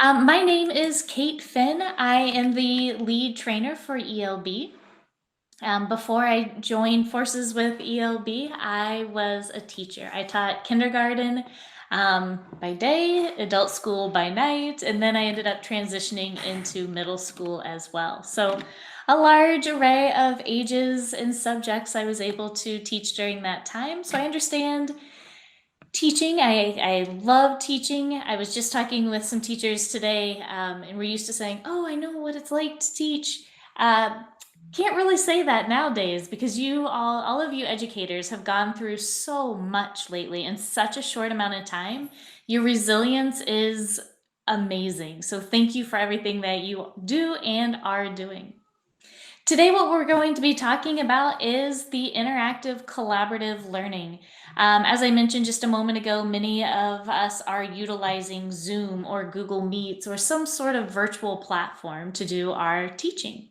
My name is Kate Finn. I am the lead trainer for ELB. Before I joined forces with ELB, I was a teacher. I taught kindergarten by day, adult school by night, and then I ended up transitioning into middle school as well. So a large array of ages and subjects I was able to teach during that time. So I understand teaching. I love teaching. I was just talking with some teachers today, and we're used to saying, oh, I know what it's like to teach. Can't really say that nowadays because all of you educators have gone through so much lately in such a short amount of time. Your resilience is amazing. So thank you for everything that you do and are doing. Today, what we're going to be talking about is the interactive collaborative learning. As I mentioned just a moment ago, many of us are utilizing Zoom or Google Meets or some sort of virtual platform to do our teaching.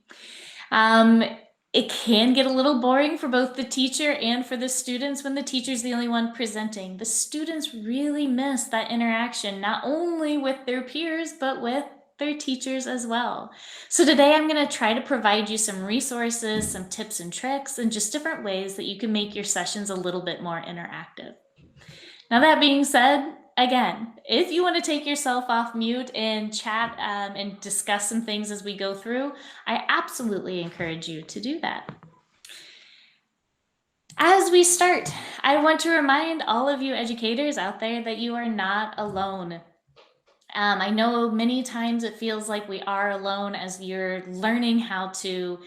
It can get a little boring for both the teacher and for the students when the teacher's the only one presenting. The students really miss that interaction, not only with their peers, but with their teachers as well. So today I'm going to try to provide you some resources, some tips and tricks, and just different ways that you can make your sessions a little bit more interactive. Now that being said, again, if you want to take yourself off mute and chat and discuss some things as we go through, I absolutely encourage you to do that. As we start, I want to remind all of you educators out there that you are not alone. I know many times it feels like we are alone as you're learning how to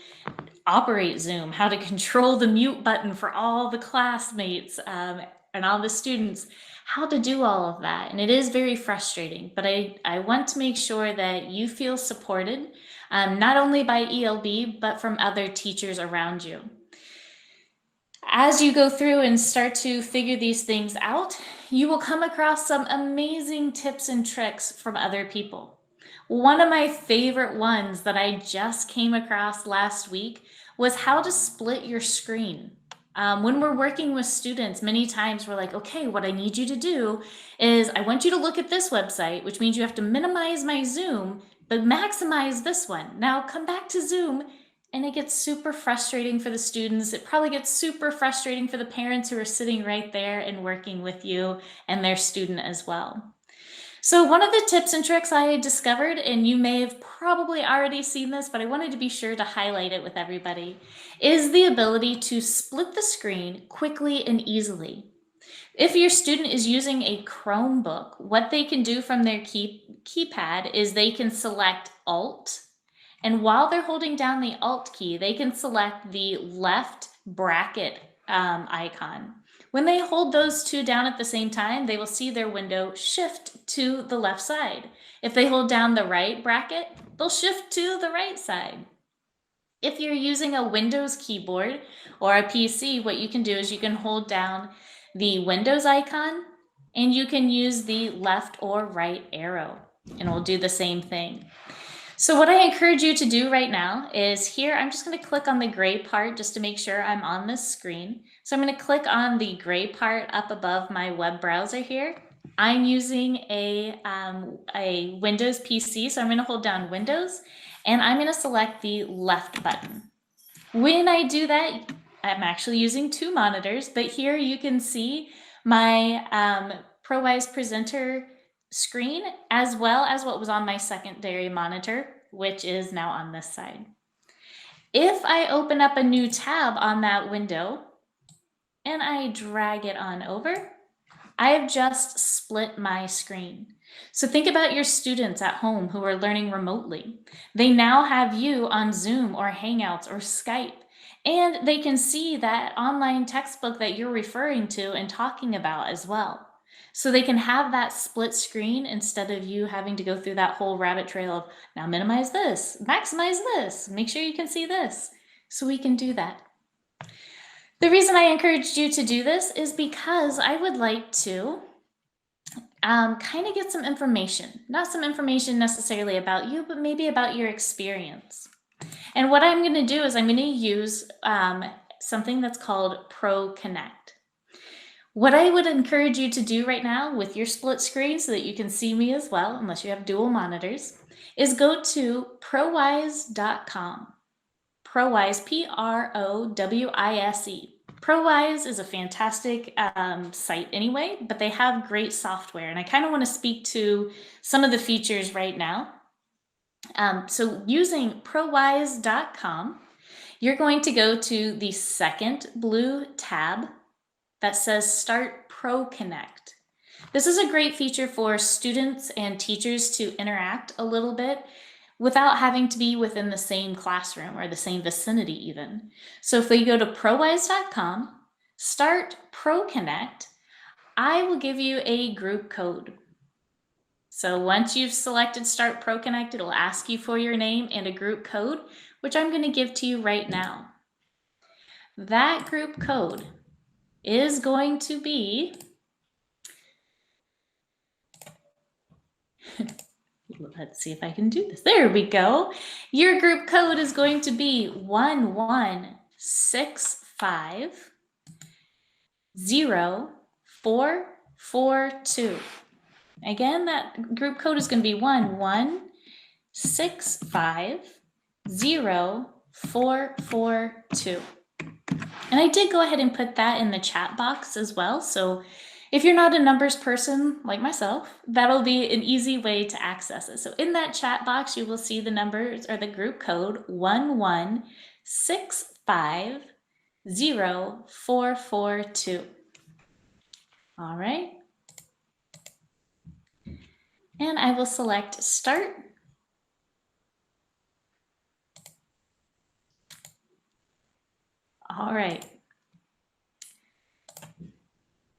operate Zoom, how to control the mute button for all the classmates and all the students, how to do all of that. And it is very frustrating, but I want to make sure that you feel supported, not only by ELB, but from other teachers around you. As you go through and start to figure these things out, you will come across some amazing tips and tricks from other people. One of my favorite ones that I just came across last week was how to split your screen. When we're working with students, many times we're like, okay, what I need you to do is I want you to look at this website, which means you have to minimize my Zoom, but maximize this one. Now come back to Zoom. And it gets super frustrating for the students. It probably gets super frustrating for the parents who are sitting right there and working with you and their student as well. So one of the tips and tricks I discovered, and you may have probably already seen this, but I wanted to be sure to highlight it with everybody, is the ability to split the screen quickly and easily. If your student is using a Chromebook, what they can do from their keypad is they can select Alt, and while they're holding down the Alt key, they can select the left bracket icon. When they hold those two down at the same time, they will see their window shift to the left side. If they hold down the right bracket, they'll shift to the right side. If you're using a Windows keyboard or a PC, what you can do is you can hold down the Windows icon and you can use the left or right arrow, and it'll do the same thing. So what I encourage you to do right now is here, I'm just going to click on the gray part just to make sure I'm on this screen. So I'm going to click on the gray part up above my web browser here. I'm using a Windows PC, so I'm going to hold down Windows, and I'm going to select the left button. When I do that, I'm actually using two monitors, but here you can see my Prowise Presenter screen as well as what was on my secondary monitor, which is now on this side. If I open up a new tab on that window and I drag it on over, I have just split my screen. So think about your students at home who are learning remotely. They now have you on Zoom or Hangouts or Skype, and they can see that online textbook that you're referring to and talking about as well. So they can have that split screen instead of you having to go through that whole rabbit trail of now minimize this, maximize this, make sure you can see this. So we can do that. The reason I encouraged you to do this is because I would like to kind of get some information, not some information necessarily about you, but maybe about your experience. And what I'm going to do is I'm going to use something that's called ProConnect. What I would encourage you to do right now with your split screen so that you can see me as well, unless you have dual monitors, is go to prowise.com. Prowise, Prowise. Prowise is a fantastic site anyway, but they have great software, and I kind of want to speak to some of the features right now. So using prowise.com, you're going to go to the second blue tab that says Start ProConnect. This is a great feature for students and teachers to interact a little bit without having to be within the same classroom or the same vicinity even. So if we go to prowise.com, Start ProConnect, I will give you a group code. So once you've selected Start ProConnect, it'll ask you for your name and a group code, which I'm going to give to you right now. That group code is going to be, let's see if I can do this. There we go. Your group code is going to be 116504442. Again, that group code is going to be 116504442. And I did go ahead and put that in the chat box as well. So if you're not a numbers person like myself, that'll be an easy way to access it. So in that chat box, you will see the numbers or the group code 116504442. All right. And I will select Start. All right.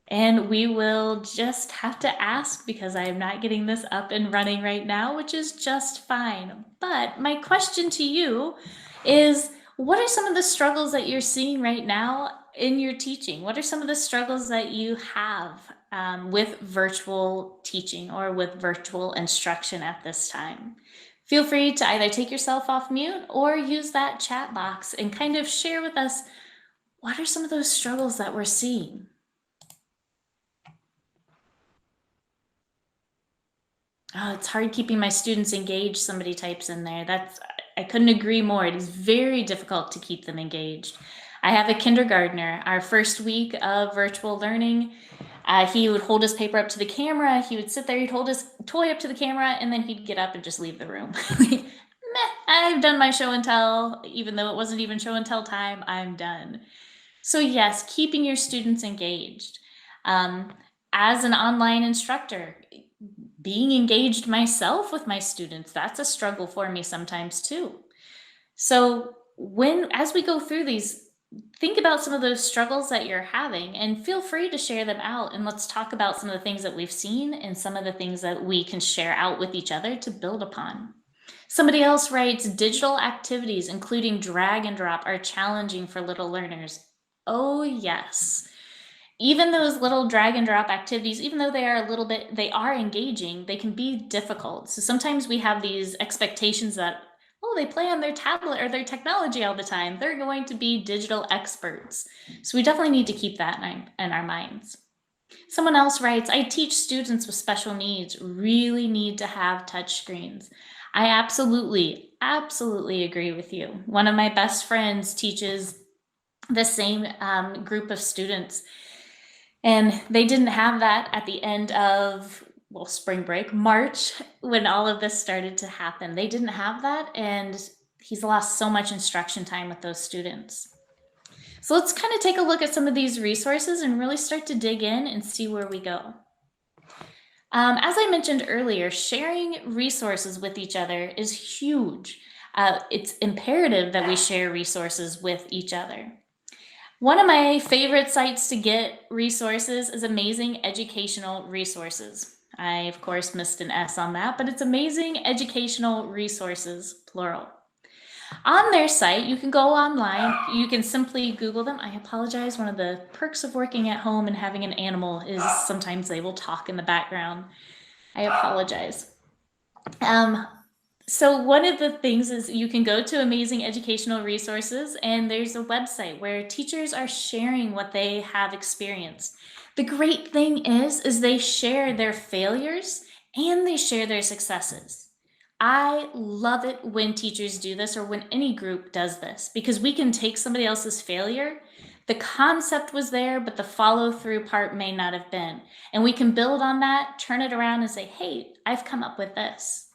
And we will just have to ask because I am not getting this up and running right now, which is just fine. But my question to you is, what are some of the struggles that you're seeing right now in your teaching? What are some of the struggles that you have with virtual teaching or with virtual instruction at this time? Feel free to either take yourself off mute or use that chat box and kind of share with us, what are some of those struggles that we're seeing? Oh, it's hard keeping my students engaged, somebody types in there. I couldn't agree more. It is very difficult to keep them engaged. I have a kindergartner, our first week of virtual learning. He would hold his paper up to the camera. He would sit there, he'd hold his toy up to the camera, and then he'd get up and just leave the room. Meh, I've done my show and tell, even though it wasn't even show and tell time, I'm done. So yes, keeping your students engaged. As an online instructor, being engaged myself with my students, that's a struggle for me sometimes too. So as we go through these, think about some of those struggles that you're having and feel free to share them out. And let's talk about some of the things that we've seen and some of the things that we can share out with each other to build upon. Somebody else writes, digital activities, including drag and drop, are challenging for little learners. Oh yes. Even those little drag and drop activities, even though they are engaging, they can be difficult. So sometimes we have these expectations that, oh, they play on their tablet or their technology all the time, they're going to be digital experts. So we definitely need to keep that in our minds. Someone else writes, I teach students with special needs really need to have touch screens. I absolutely agree with you. One of my best friends teaches the same group of students, and they didn't have that at the end of, spring break, March, when all of this started to happen. They didn't have that, and he's lost so much instruction time with those students. So let's kind of take a look at some of these resources and really start to dig in and see where we go. As I mentioned earlier, sharing resources with each other is huge. It's imperative that we share resources with each other. One of my favorite sites to get resources is Amazing Educational Resources. I, of course, missed an S on that, but it's Amazing Educational Resources, plural. On their site, you can go online, you can simply Google them. I apologize, one of the perks of working at home and having an animal is sometimes they will talk in the background. I apologize. So one of the things is you can go to Amazing Educational Resources, and there's a website where teachers are sharing what they have experienced. The great thing is they share their failures and they share their successes. I love it when teachers do this, or when any group does this, because we can take somebody else's failure. The concept was there, but the follow through part may not have been. And we can build on that, turn it around and say, hey, I've come up with this.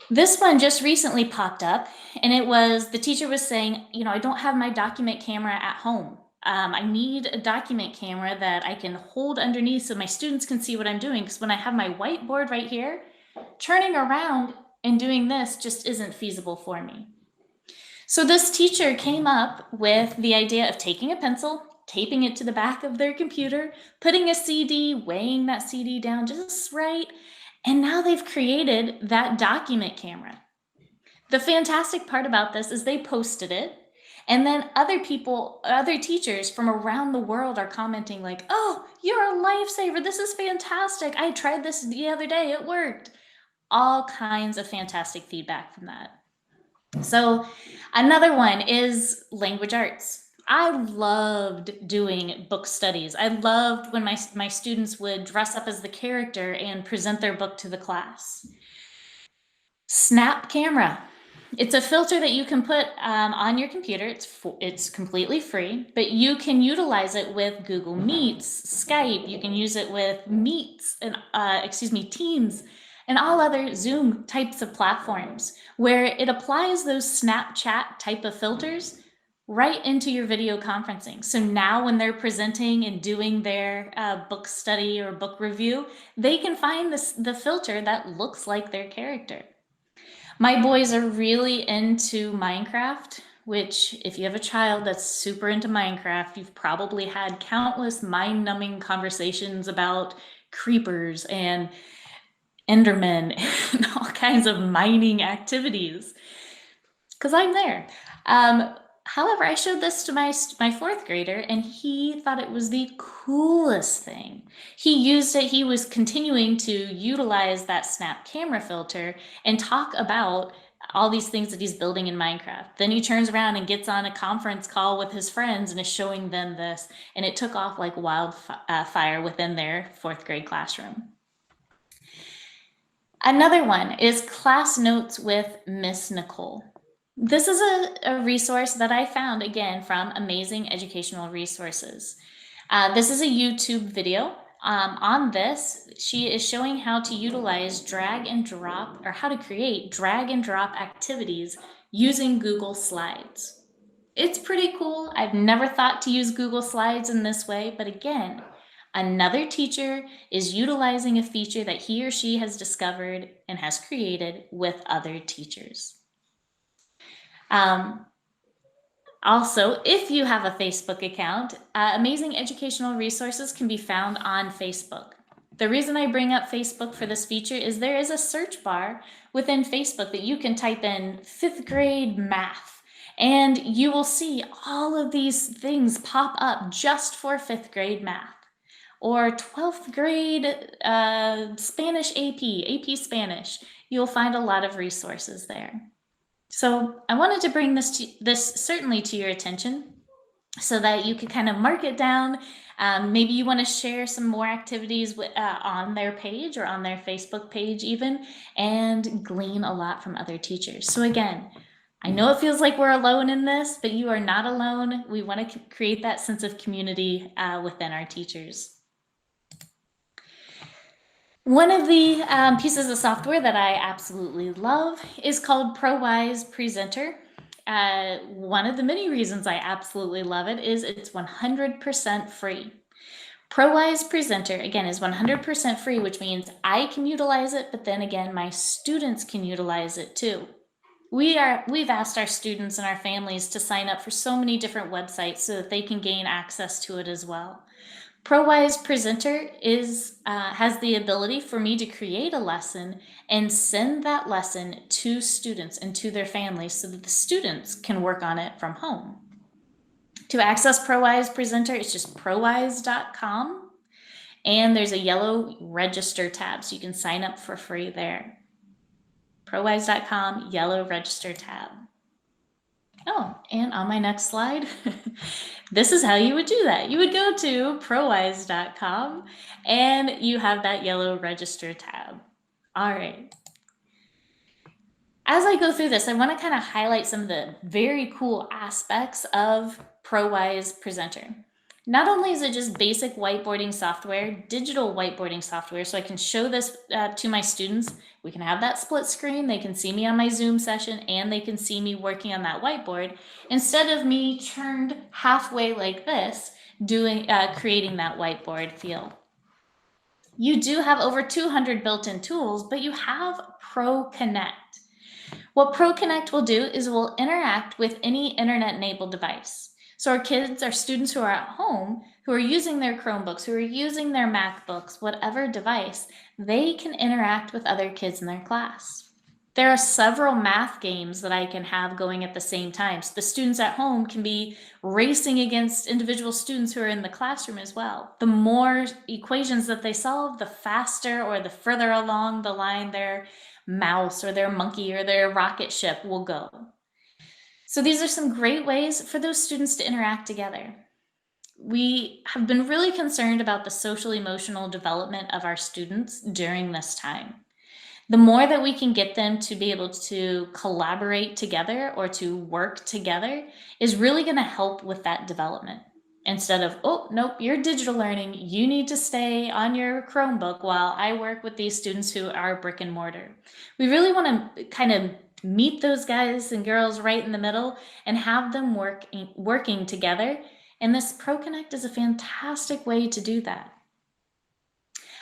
This one just recently popped up, and it was, the teacher was saying, I don't have my document camera at home. I need a document camera that I can hold underneath so my students can see what I'm doing, because when I have my whiteboard right here, turning around and doing this just isn't feasible for me. So this teacher came up with the idea of taking a pencil, taping it to the back of their computer, putting a CD, weighing that CD down just right, and now they've created that document camera. The fantastic part about this is they posted it, and then other teachers from around the world are commenting like, oh, you're a lifesaver. This is fantastic. I tried this the other day. It worked. All kinds of fantastic feedback from that. So another one is language arts. I loved doing book studies. I loved when my students would dress up as the character and present their book to the class. Snap camera. It's a filter that you can put on your computer. It's completely free, but you can utilize it with Google Meets, Skype. You can use it with Meets and Teams, and all other Zoom types of platforms, where it applies those Snapchat type of filters right into your video conferencing. So now when they're presenting and doing their book study or book review, they can find the filter that looks like their character. My boys are really into Minecraft, which if you have a child that's super into Minecraft, you've probably had countless mind-numbing conversations about creepers and Endermen and all kinds of mining activities, because I'm there. However, I showed this to my fourth grader, and he thought it was the coolest thing. He used it. He was continuing to utilize that snap camera filter and talk about all these things that he's building in Minecraft. Then he turns around and gets on a conference call with his friends and is showing them this, and it took off like wildfire within their fourth grade classroom. Another one is Class Notes with Miss Nicole. This is a resource that I found, again, from Amazing Educational Resources. This is a YouTube video. On this, she is showing how to utilize drag and drop, or how to create drag and drop activities using Google Slides. It's pretty cool. I've never thought to use Google Slides in this way, but again, another teacher is utilizing a feature that he or she has discovered and has created with other teachers. Also, if you have a Facebook account, Amazing Educational Resources can be found on Facebook. The reason I bring up Facebook for this feature is there is a search bar within Facebook that you can type in 5th grade math, and you will see all of these things pop up just for 5th grade math, or 12th grade Spanish AP Spanish. You'll find a lot of resources there. So I wanted to bring this certainly to your attention so that you could kind of mark it down. Maybe you want to share some more activities on their page or on their Facebook page even, and glean a lot from other teachers. So again, I know it feels like we're alone in this, but you are not alone. We want to create that sense of community within our teachers. One of the pieces of software that I absolutely love is called Prowise Presenter. One of the many reasons I absolutely love it is it's 100% free. Prowise Presenter, again, is 100% free, which means I can utilize it, but then again, my students can utilize it too. We've asked our students and our families to sign up for so many different websites so that they can gain access to it as well. Prowise Presenter has the ability for me to create a lesson and send that lesson to students and to their families so that the students can work on it from home. To access Prowise Presenter, it's just prowise.com, and there's a yellow register tab, so you can sign up for free there. Prowise.com, yellow register tab. Oh, and on my next slide, This is how you would do that. You would go to prowise.com and you have that yellow register tab. All right. As I go through this, I want to kind of highlight some of the very cool aspects of Prowise Presenter. Not only is it just basic whiteboarding software, digital whiteboarding software, so I can show this to my students. We can have that split screen. They can see me on my Zoom session and they can see me working on that whiteboard instead of me turned halfway like this, creating that whiteboard feel. You do have over 200 built-in tools, but you have ProConnect. What ProConnect will do is it will interact with any internet-enabled device. So our kids, our students who are at home, who are using their Chromebooks, who are using their MacBooks, whatever device, they can interact with other kids in their class. There are several math games that I can have going at the same time. So the students at home can be racing against individual students who are in the classroom as well. The more equations that they solve, the faster or the further along the line their mouse or their monkey or their rocket ship will go. So these are some great ways for those students to interact together. We have been really concerned about the social emotional development of our students during this time. The more that we can get them to be able to collaborate together or to work together is really going to help with that development. Instead of, oh, nope, you're digital learning. You need to stay on your Chromebook while I work with these students who are brick and mortar. We really want to kind of meet those guys and girls right in the middle and have them working together. And this ProConnect is a fantastic way to do that.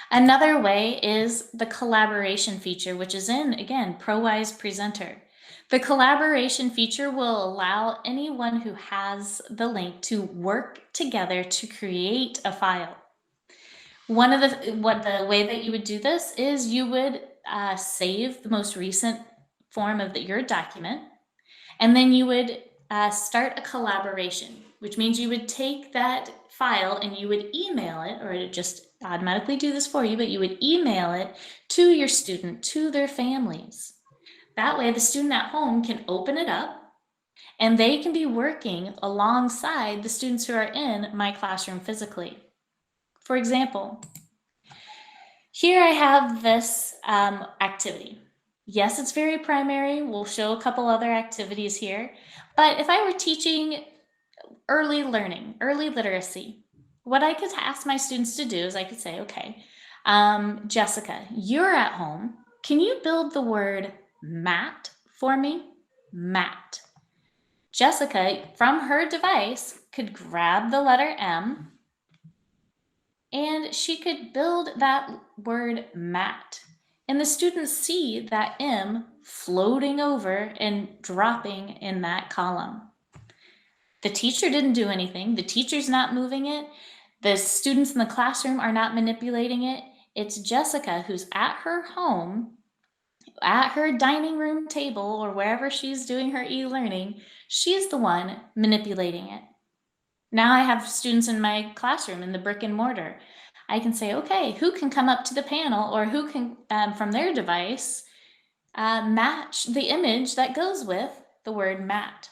Another way is the collaboration feature, which is in, again, Prowise Presenter. The collaboration feature will allow anyone who has the link to work together to create a file. The way that you would do this is you would save the most recent form of your document, and then you would start a collaboration, which means you would take that file and you would email it, or it just automatically do this for you, but you would email it to your student, to their families. That way the student at home can open it up and they can be working alongside the students who are in my classroom physically. For example, here I have this activity. Yes, it's very primary. We'll show a couple other activities here. But if I were teaching early learning, early literacy, what I could ask my students to do is I could say, okay, Jessica, you're at home. Can you build the word mat for me? Mat. Jessica, from her device, could grab the letter M and she could build that word mat. And the students see that M floating over and dropping in that column. The teacher didn't do anything. The teacher's not moving it. The students in the classroom are not manipulating it. It's Jessica who's at her home, at her dining room table, or wherever she's doing her e-learning. She's the one manipulating it. Now I have students in my classroom in the brick and mortar. I can say, okay, who can come up to the panel, or who can, from their device, match the image that goes with the word mat.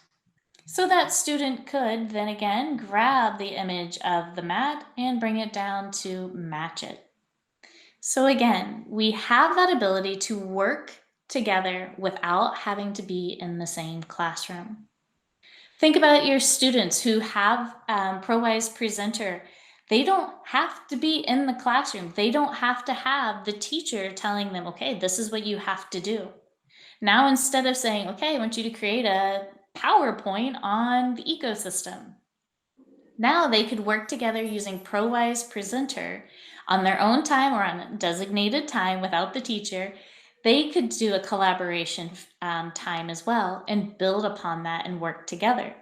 So that student could then again grab the image of the mat and bring it down to match it. So again, we have that ability to work together without having to be in the same classroom. Think about your students who have Prowise Presenter. They don't have to be in the classroom. They don't have to have the teacher telling them, okay, this is what you have to do. Now, instead of saying, okay, I want you to create a PowerPoint on the ecosystem, now they could work together using Prowise Presenter on their own time or on designated time without the teacher. They could do a collaboration time as well and build upon that and work together.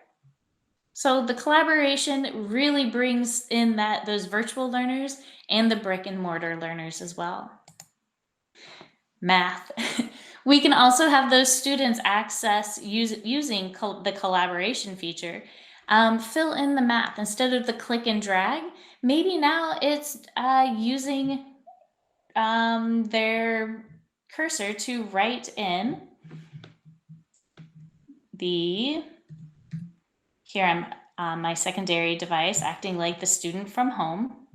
So the collaboration really brings in those virtual learners and the brick and mortar learners as well. Math. We can also have those students access using the collaboration feature. Fill in the math instead of the click and drag. Maybe now it's using their cursor to write in here on my secondary device, acting like the student from home.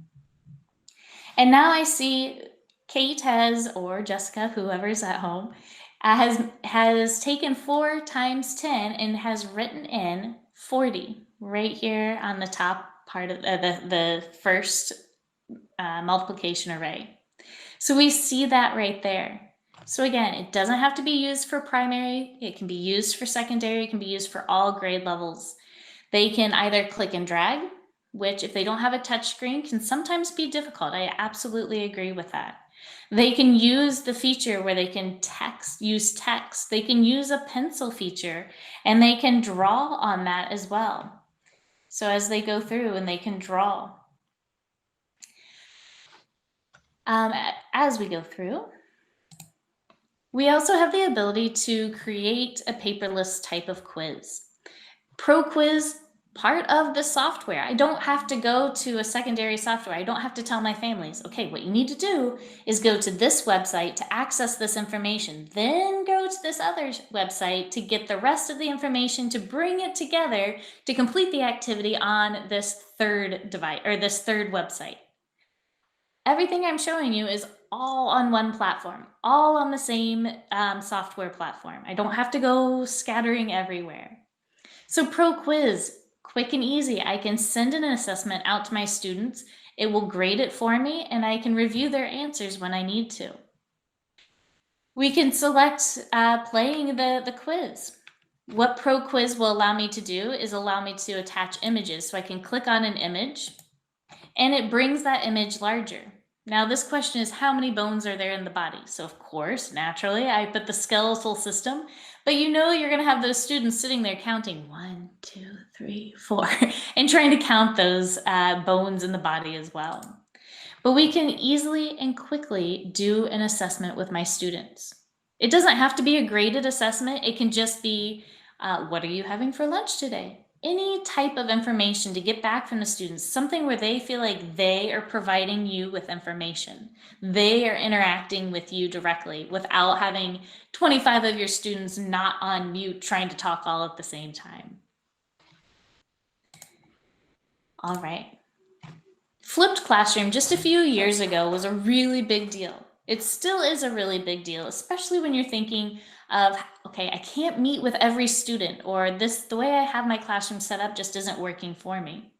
And now I see Kate has, or Jessica, whoever's at home, has taken 4 times 10 and has written in 40 right here on the top part of the first multiplication array. So we see that right there. So again, it doesn't have to be used for primary. It can be used for secondary. It can be used for all grade levels. They can either click and drag, which if they don't have a touch screen can sometimes be difficult. I absolutely agree with that. They can use the feature where they can use text. They can use a pencil feature, and they can draw on that as well. So as they go through and they can draw. As we go through, we also have the ability to create a paperless type of quiz. ProQuiz, part of the software. I don't have to go to a secondary software. I don't have to tell my families, okay, what you need to do is go to this website to access this information, then go to this other website to get the rest of the information to bring it together to complete the activity on this third device or this third website. Everything I'm showing you is all on one platform, all on the same software platform. I don't have to go scattering everywhere. So ProQuiz, quick and easy. I can send an assessment out to my students. It will grade it for me, and I can review their answers when I need to. We can select playing the quiz. What ProQuiz will allow me to do is allow me to attach images. So I can click on an image, and it brings that image larger. Now this question is how many bones are there in the body? So of course, naturally, I put the skeletal system, but you know you're gonna have those students sitting there counting 1, 2, 3, 4, and trying to count those bones in the body as well. But we can easily and quickly do an assessment with my students. It doesn't have to be a graded assessment. It can just be, what are you having for lunch today? Any type of information to get back from the students, something where they feel like they are providing you with information. They are interacting with you directly without having 25 of your students not on mute trying to talk all at the same time. All right. Flipped classroom just a few years ago was a really big deal. It still is a really big deal, especially when you're thinking of, okay, I can't meet with every student, or the way I have my classroom set up just isn't working for me.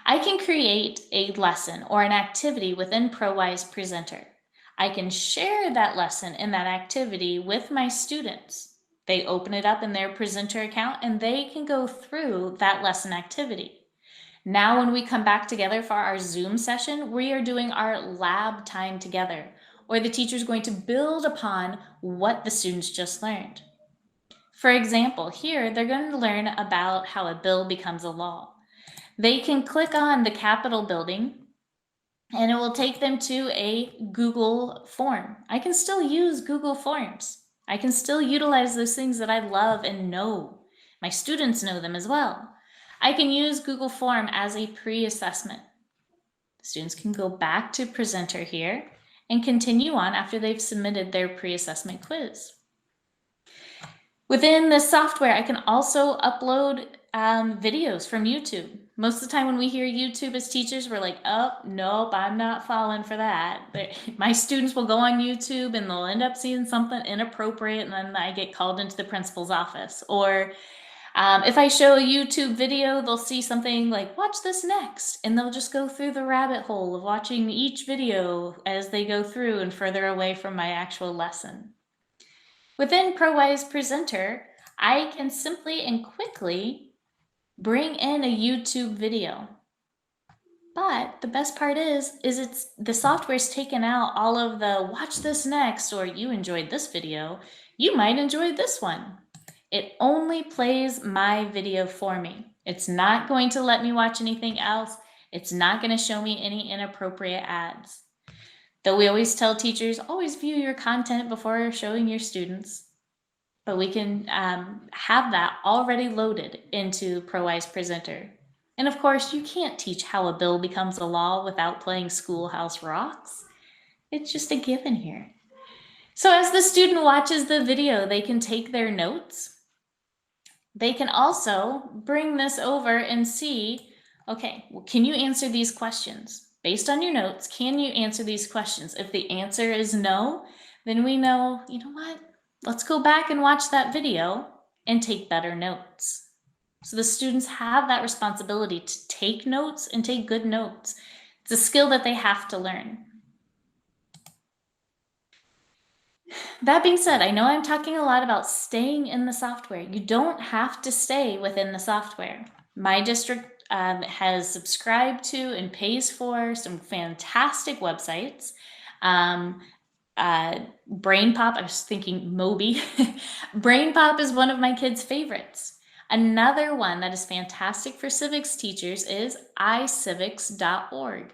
I can create a lesson or an activity within Prowise Presenter. I can share that lesson and that activity with my students. They open it up in their presenter account and they can go through that lesson activity. Now, when we come back together for our Zoom session, we are doing our lab time together, or the teacher is going to build upon what the students just learned. For example, here they're going to learn about how a bill becomes a law. They can click on the Capitol building and it will take them to a Google form. I can still use Google Forms. I can still utilize those things that I love and know. My students know them as well. I can use Google Form as a pre-assessment. Students can go back to Presenter here and continue on after they've submitted their pre-assessment quiz. Within the software, I can also upload videos from YouTube. Most of the time when we hear YouTube as teachers, we're like, oh, nope, I'm not falling for that. But my students will go on YouTube and they'll end up seeing something inappropriate, and then I get called into the principal's office. Or if I show a YouTube video, they'll see something like, watch this next, and they'll just go through the rabbit hole of watching each video as they go through and further away from my actual lesson. Within Prowise Presenter, I can simply and quickly bring in a YouTube video. But the best part is the software's taken out all of the watch this next, or you enjoyed this video, you might enjoy this one. It only plays my video for me. It's not going to let me watch anything else. It's not going to show me any inappropriate ads. Though we always tell teachers, always view your content before showing your students. But we can have that already loaded into Prowise Presenter. And of course, you can't teach how a bill becomes a law without playing Schoolhouse Rocks. It's just a given here. So as the student watches the video, they can take their notes, They can also bring this over and see, okay, well, can you answer these questions? Based on your notes, can you answer these questions? If the answer is no, then we know, you know what? Let's go back and watch that video and take better notes. So the students have that responsibility to take notes and take good notes. It's a skill that they have to learn. That being said, I know I'm talking a lot about staying in the software. You don't have to stay within the software. My district has subscribed to and pays for some fantastic websites. BrainPop, I was thinking Moby. BrainPop is one of my kids' favorites. Another one that is fantastic for civics teachers is iCivics.org.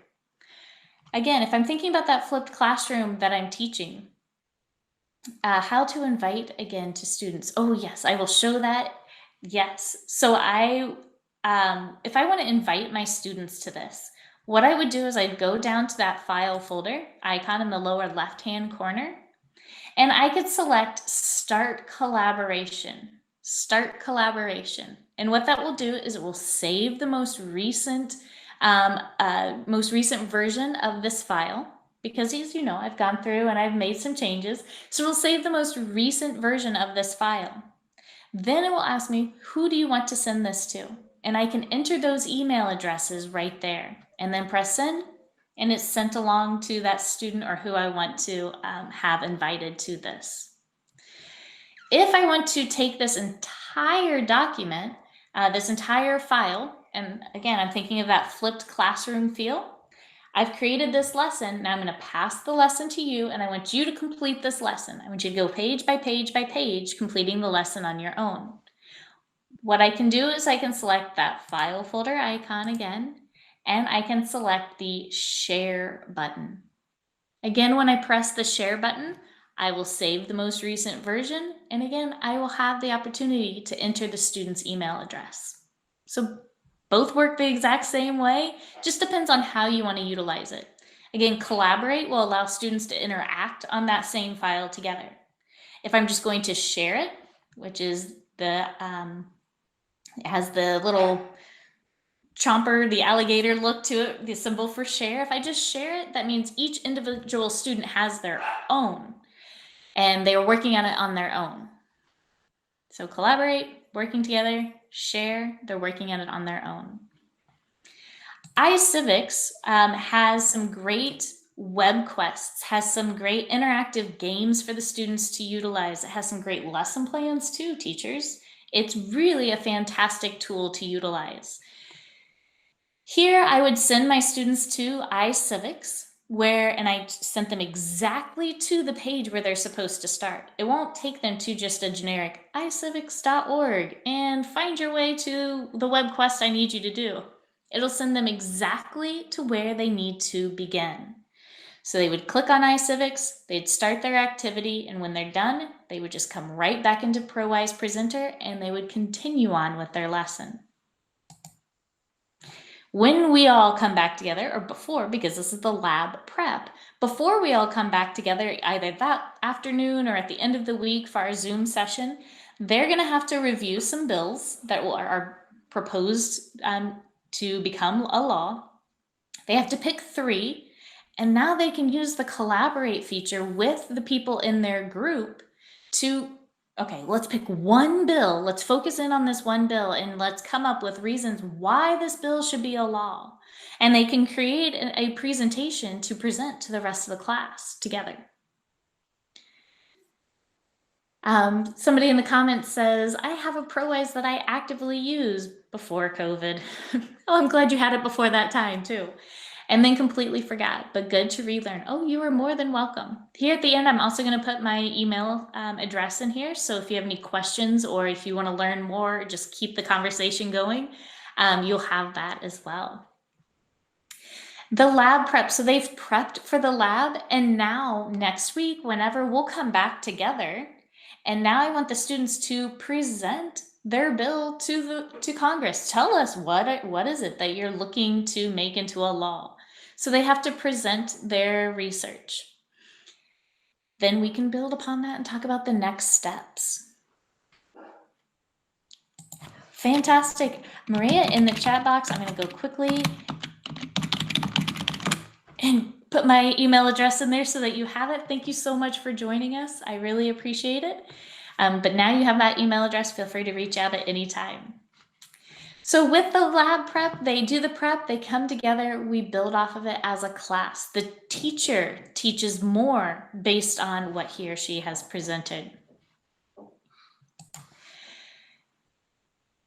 Again, if I'm thinking about that flipped classroom that I'm teaching, how to invite again to students. Oh yes, I will show that. Yes. So if I want to invite my students to this, what I would do is I'd go down to that file folder icon in the lower left-hand corner, and I could select Start Collaboration. Start Collaboration. And what that will do is it will save the most recent version of this file, because as you know, I've gone through and I've made some changes. So it'll save the most recent version of this file. Then it will ask me, who do you want to send this to? And I can enter those email addresses right there and then press send, and it's sent along to that student or who I want to have invited to this. If I want to take this entire document, this entire file, and again, I'm thinking of that flipped classroom feel, I've created this lesson. Now I'm going to pass the lesson to you, and I want you to complete this lesson. I want you to go page by page by page, completing the lesson on your own. What I can do is I can select that file folder icon again, and I can select the share button. Again, when I press the share button, I will save the most recent version, and again, I will have the opportunity to enter the student's email address. So both work the exact same way, just depends on how you want to utilize it. Again, Collaborate will allow students to interact on that same file together. If I'm just going to share it, which is it has the little chomper, the alligator look to it, the symbol for share. If I just share it, that means each individual student has their own, and they are working on it on their own. So Collaborate, working together, share, they're working on it on their own. iCivics has some great WebQuests, has some great interactive games for the students to utilize. It has some great lesson plans too, teachers. It's really a fantastic tool to utilize. Here, I would send my students to iCivics, and I sent them exactly to the page where they're supposed to start. It won't take them to just a generic iCivics.org and find your way to the web quest I need you to do. It'll send them exactly to where they need to begin. So they would click on iCivics, they'd start their activity, and when they're done, they would just come right back into Prowise Presenter and they would continue on with their lesson. When we all come back together, or before, because this is the lab prep, before we all come back together, either that afternoon or at the end of the week for our Zoom session, they're going to have to review some bills that are proposed to become a law. They have to pick 3, and now they can use the Collaborate feature with the people in their group to, okay, let's pick one bill. Let's focus in on this one bill and let's come up with reasons why this bill should be a law. And they can create a presentation to present to the rest of the class together. Somebody in the comments says, I have a Prowise that I actively use before COVID. Oh, I'm glad you had it before that time too. And then completely forgot, but good to relearn. Oh, you are more than welcome. Here at the end, I'm also going to put my email address in here. So if you have any questions or if you want to learn more, just keep the conversation going, you'll have that as well. The lab prep, so they've prepped for the lab, and now next week, whenever we'll come back together, and now I want the students to present their bill to Congress. Tell us what is it that you're looking to make into a law. So they have to present their research. Then we can build upon that and talk about the next steps. Fantastic. Maria, in the chat box, I'm going to go quickly and put my email address in there so that you have it. Thank you so much for joining us. I really appreciate it. But now you have that email address. Feel free to reach out at any time. So with the lab prep, they do the prep, they come together, we build off of it as a class. The teacher teaches more based on what he or she has presented.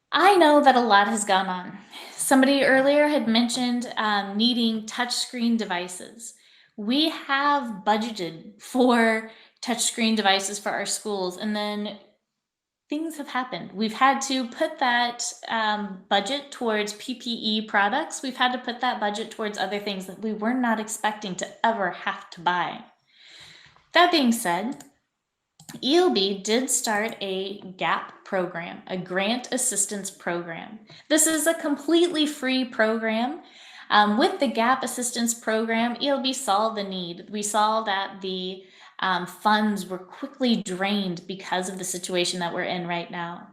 I know that a lot has gone on. Somebody earlier had mentioned needing touchscreen devices. We have budgeted for touchscreen devices for our schools, and then things have happened. We've had to put that budget towards PPE products. We've had to put that budget towards other things that we were not expecting to ever have to buy. That being said, ELB did start a GAP program, a grant assistance program. This is a completely free program. With the GAP assistance program, ELB saw the need. We saw that the funds were quickly drained because of the situation that we're in right now.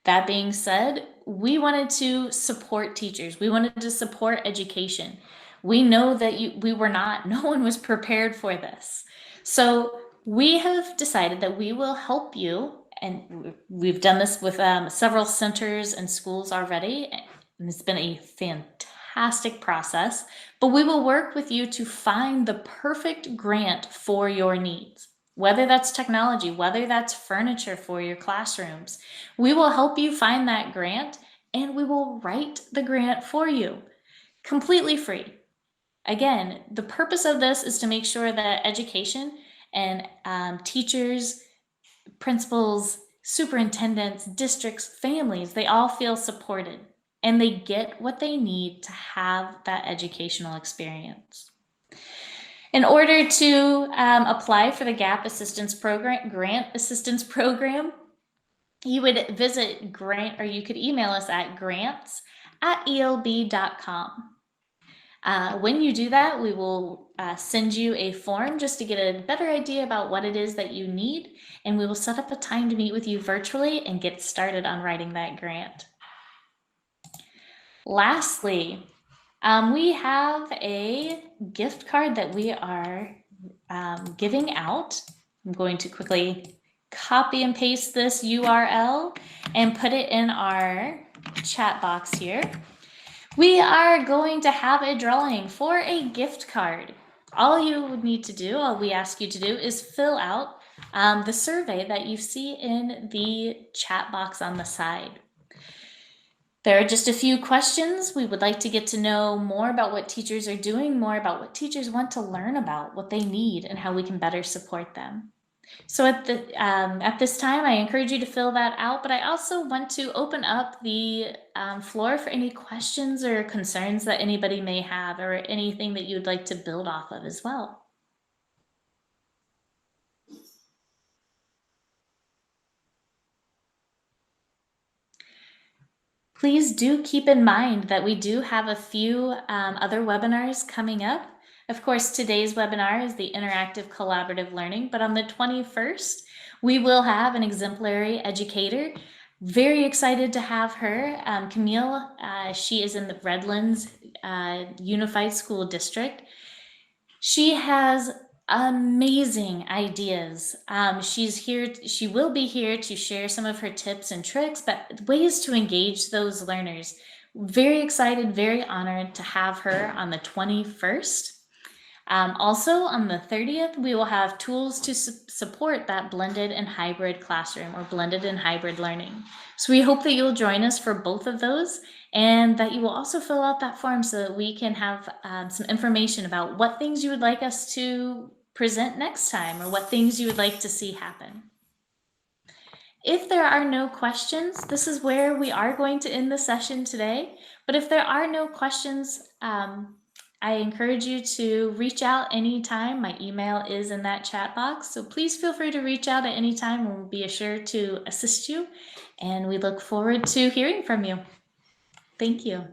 That being said, we wanted to support teachers. We wanted to support education. We know that no one was prepared for this. So we have decided that we will help you, and we've done this with several centers and schools already, and it's been a fantastic process, but we will work with you to find the perfect grant for your needs. Whether that's technology, whether that's furniture for your classrooms, we will help you find that grant, and we will write the grant for you, completely free. Again, the purpose of this is to make sure that education and teachers, principals, superintendents, districts, families, they all feel supported and they get what they need to have that educational experience. In order to apply for the GAP Assistance Program, Grant Assistance Program, you would visit Grant, or you could email us at grants@elb.com. When you do that, we will send you a form just to get a better idea about what it is that you need, and we will set up a time to meet with you virtually and get started on writing that grant. Lastly, we have a gift card that we are giving out. I'm going to quickly copy and paste this URL and put it in our chat box here. We are going to have a drawing for a gift card. All you would need to do, all we ask you to do, is fill out the survey that you see in the chat box on the side. There are just a few questions. We would like to get to know more about what teachers are doing, more about what teachers want to learn about, what they need, and how we can better support them. So at this time, I encourage you to fill that out, but I also want to open up the floor for any questions or concerns that anybody may have, or anything that you'd like to build off of as well. Please do keep in mind that we do have a few other webinars coming up. Of course, today's webinar is the Interactive Collaborative Learning, but on the 21st, we will have an exemplary educator. Very excited to have her. Camille, she is in the Redlands Unified School District. She has amazing ideas. She will be here to share some of her tips and tricks, but ways to engage those learners. Very excited, very honored to have her on the 21st. Also on the 30th, we will have tools to support that blended and hybrid classroom, or blended and hybrid learning. So we hope that you'll join us for both of those, and that you will also fill out that form so that we can have some information about what things you would like us to present next time, or what things you would like to see happen. If there are no questions, this is where we are going to end the session today. But if there are no questions, I encourage you to reach out anytime. My email is in that chat box, so please feel free to reach out at any time, and we'll be sure to assist you. And we look forward to hearing from you. Thank you.